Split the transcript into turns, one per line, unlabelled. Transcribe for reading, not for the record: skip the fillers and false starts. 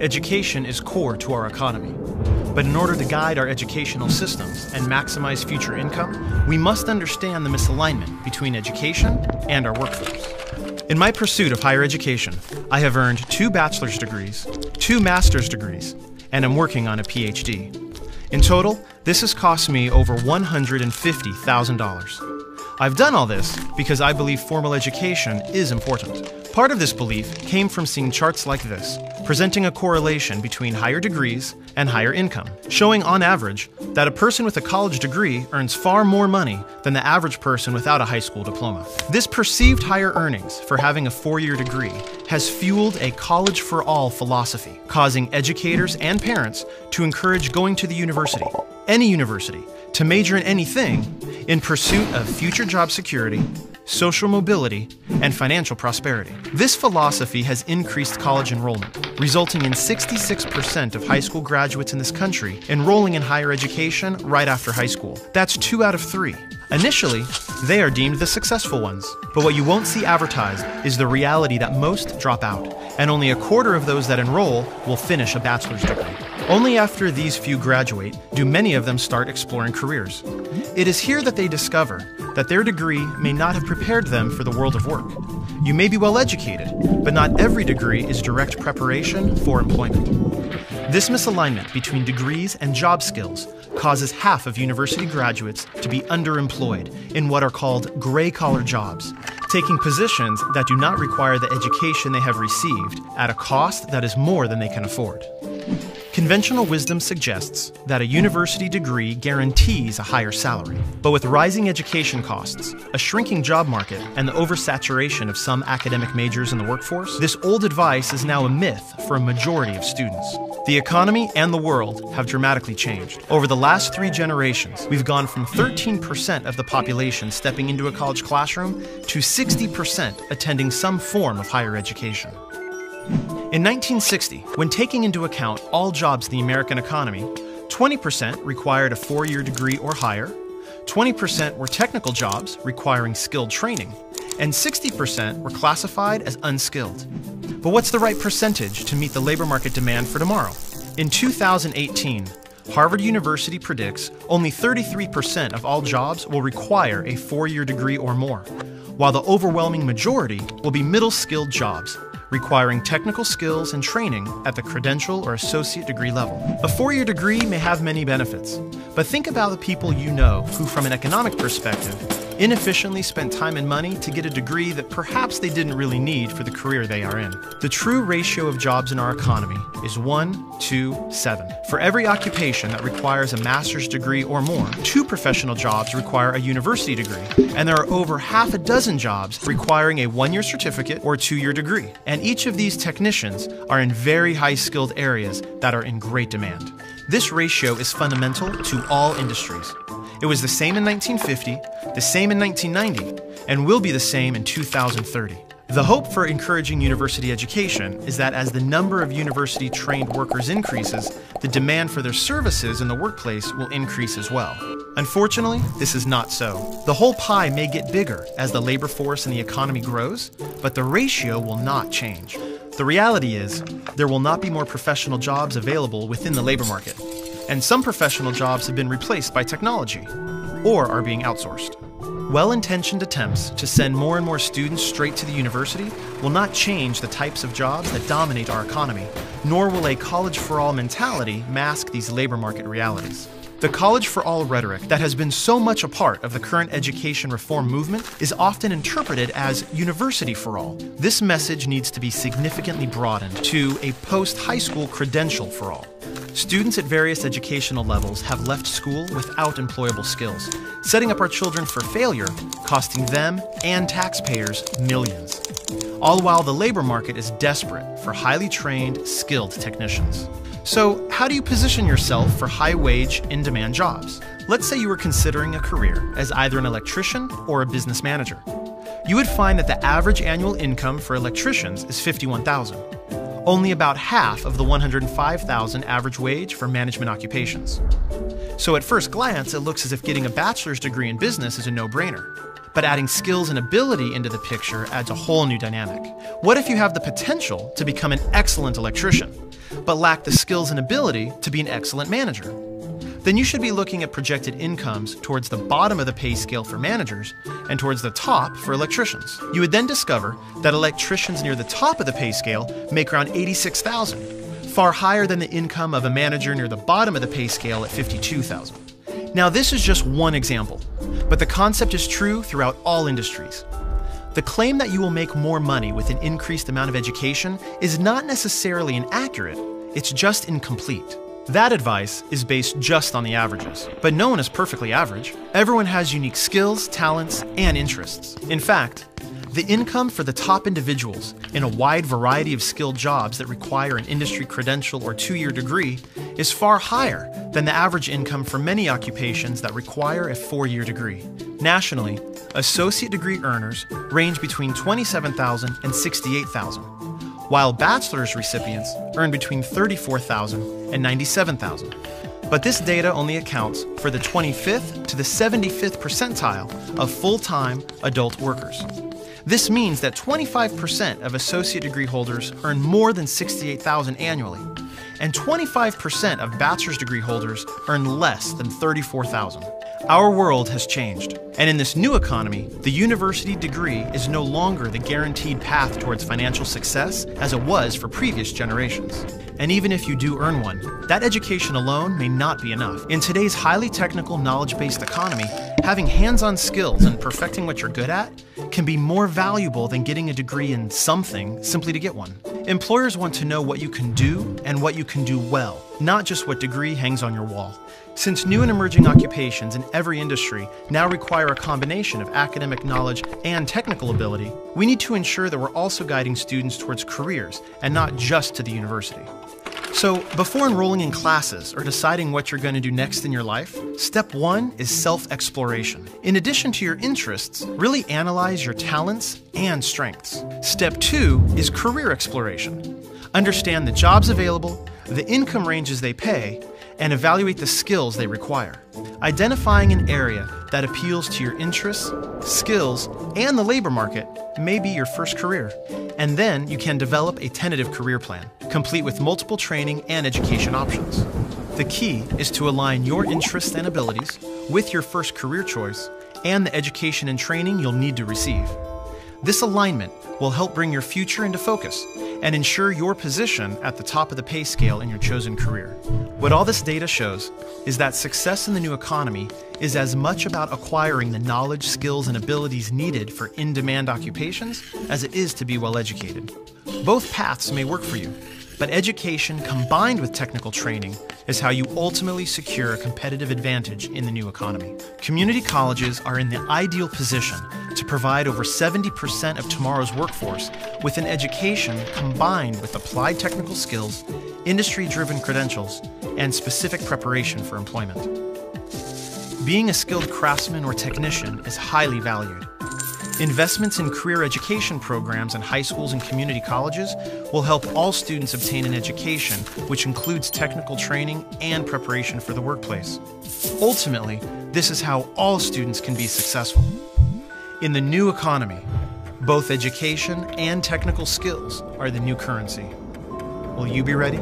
education is core to our economy. But in order to guide our educational systems and maximize future income, we must understand the misalignment between education and our workforce. In my pursuit of higher education, I have earned 2 bachelor's degrees, 2 master's degrees, and am working on a PhD. In total, this has cost me over $150,000. I've done all this because I believe formal education is important. Part of this belief came from seeing charts like this, presenting a correlation between higher degrees and higher income, showing on average that a person with a college degree earns far more money than the average person without a high school diploma. This perceived higher earnings for having a 4-year degree has fueled a college-for-all philosophy, causing educators and parents to encourage going to the university, any university, to major in anything in pursuit of future job security, social mobility, and financial prosperity. This philosophy has increased college enrollment, resulting in 66% of high school graduates in this country enrolling in higher education right after high school. That's 2 out of 3. Initially, they are deemed the successful ones. But what you won't see advertised is the reality that most drop out, and only a quarter of those that enroll will finish a bachelor's degree. Only after these few graduate do many of them start exploring careers. It is here that they discover that their degree may not have prepared them for the world of work. You may be well educated, but not every degree is direct preparation for employment. This misalignment between degrees and job skills causes half of university graduates to be underemployed in what are called gray-collar jobs, taking positions that do not require the education they have received at a cost that is more than they can afford. Conventional wisdom suggests that a university degree guarantees a higher salary. But with rising education costs, a shrinking job market, and the oversaturation of some academic majors in the workforce, this old advice is now a myth for a majority of students. The economy and the world have dramatically changed. Over the last 3 generations, we've gone from 13% of the population stepping into a college classroom to 60% attending some form of higher education. In 1960, when taking into account all jobs in the American economy, 20% required a 4-year degree or higher, 20% were technical jobs requiring skilled training, and 60% were classified as unskilled. But what's the right percentage to meet the labor market demand for tomorrow? In 2018, Harvard University predicts only 33% of all jobs will require a 4-year degree or more, while the overwhelming majority will be middle-skilled jobs, requiring technical skills and training at the credential or associate degree level. A 4-year degree may have many benefits, but think about the people you know who, from an economic perspective, inefficiently spent time and money to get a degree that perhaps they didn't really need for the career they are in. The true ratio of jobs in our economy is 1 to 7. For every occupation that requires a master's degree or more, 2 professional jobs require a university degree, and there are over half a dozen jobs requiring a 1-year certificate or 2-year degree. And each of these technicians are in very high-skilled areas that are in great demand. This ratio is fundamental to all industries. It was the same in 1950, the same in 1990, and will be the same in 2030. The hope for encouraging university education is that as the number of university-trained workers increases, the demand for their services in the workplace will increase as well. Unfortunately, this is not so. The whole pie may get bigger as the labor force and the economy grows, but the ratio will not change. The reality is, there will not be more professional jobs available within the labor market, and some professional jobs have been replaced by technology, or are being outsourced. Well-intentioned attempts to send more and more students straight to the university will not change the types of jobs that dominate our economy, nor will a college-for-all mentality mask these labor market realities. The college-for-all rhetoric that has been so much a part of the current education reform movement is often interpreted as university-for-all. This message needs to be significantly broadened to a post-high school credential for all. Students at various educational levels have left school without employable skills, setting up our children for failure, costing them and taxpayers millions. All while the labor market is desperate for highly trained, skilled technicians. So, how do you position yourself for high-wage, in-demand jobs? Let's say you were considering a career as either an electrician or a business manager. You would find that the average annual income for electricians is $51,000. Only about half of the $105,000 average wage for management occupations. So at first glance, it looks as if getting a bachelor's degree in business is a no-brainer. But adding skills and ability into the picture adds a whole new dynamic. What if you have the potential to become an excellent electrician, but lack the skills and ability to be an excellent manager? Then you should be looking at projected incomes towards the bottom of the pay scale for managers and towards the top for electricians. You would then discover that electricians near the top of the pay scale make around $86,000, far higher than the income of a manager near the bottom of the pay scale at $52,000. Now, this is just one example, but the concept is true throughout all industries. The claim that you will make more money with an increased amount of education is not necessarily inaccurate, it's just incomplete. That advice is based just on the averages, but no one is perfectly average. Everyone has unique skills, talents, and interests. In fact, the income for the top individuals in a wide variety of skilled jobs that require an industry credential or 2-year degree is far higher than the average income for many occupations that require a 4-year degree. Nationally, associate degree earners range between $27,000 and $68,000, while bachelor's recipients earn between $34,000 and $97,000. But this data only accounts for the 25th to the 75th percentile of full-time adult workers. This means that 25% of associate degree holders earn more than $68,000 annually, and 25% of bachelor's degree holders earn less than $34,000. Our world has changed, and in this new economy, the university degree is no longer the guaranteed path towards financial success as it was for previous generations. And even if you do earn one, that education alone may not be enough. In today's highly technical, knowledge-based economy, having hands-on skills and perfecting what you're good at can be more valuable than getting a degree in something simply to get one. Employers want to know what you can do and what you can do well, not just what degree hangs on your wall. Since new and emerging occupations in every industry now require a combination of academic knowledge and technical ability, we need to ensure that we're also guiding students towards careers and not just to the university. So, before enrolling in classes or deciding what you're going to do next in your life, step 1 is self-exploration. In addition to your interests, really analyze your talents and strengths. Step 2 is career exploration. Understand the jobs available, the income ranges they pay, and evaluate the skills they require. Identifying an area that appeals to your interests, skills, and the labor market may be your first career. And then you can develop a tentative career plan, complete with multiple training and education options. The key is to align your interests and abilities with your first career choice and the education and training you'll need to receive. This alignment will help bring your future into focus and ensure your position at the top of the pay scale in your chosen career. What all this data shows is that success in the new economy is as much about acquiring the knowledge, skills, and abilities needed for in-demand occupations as it is to be well educated. Both paths may work for you, but education combined with technical training is how you ultimately secure a competitive advantage in the new economy. Community colleges are in the ideal position to provide over 70% of tomorrow's workforce with an education combined with applied technical skills, industry-driven credentials, and specific preparation for employment. Being a skilled craftsman or technician is highly valued. Investments in career education programs in high schools and community colleges will help all students obtain an education which includes technical training and preparation for the workplace. Ultimately, this is how all students can be successful. In the new economy, both education and technical skills are the new currency. Will you be ready?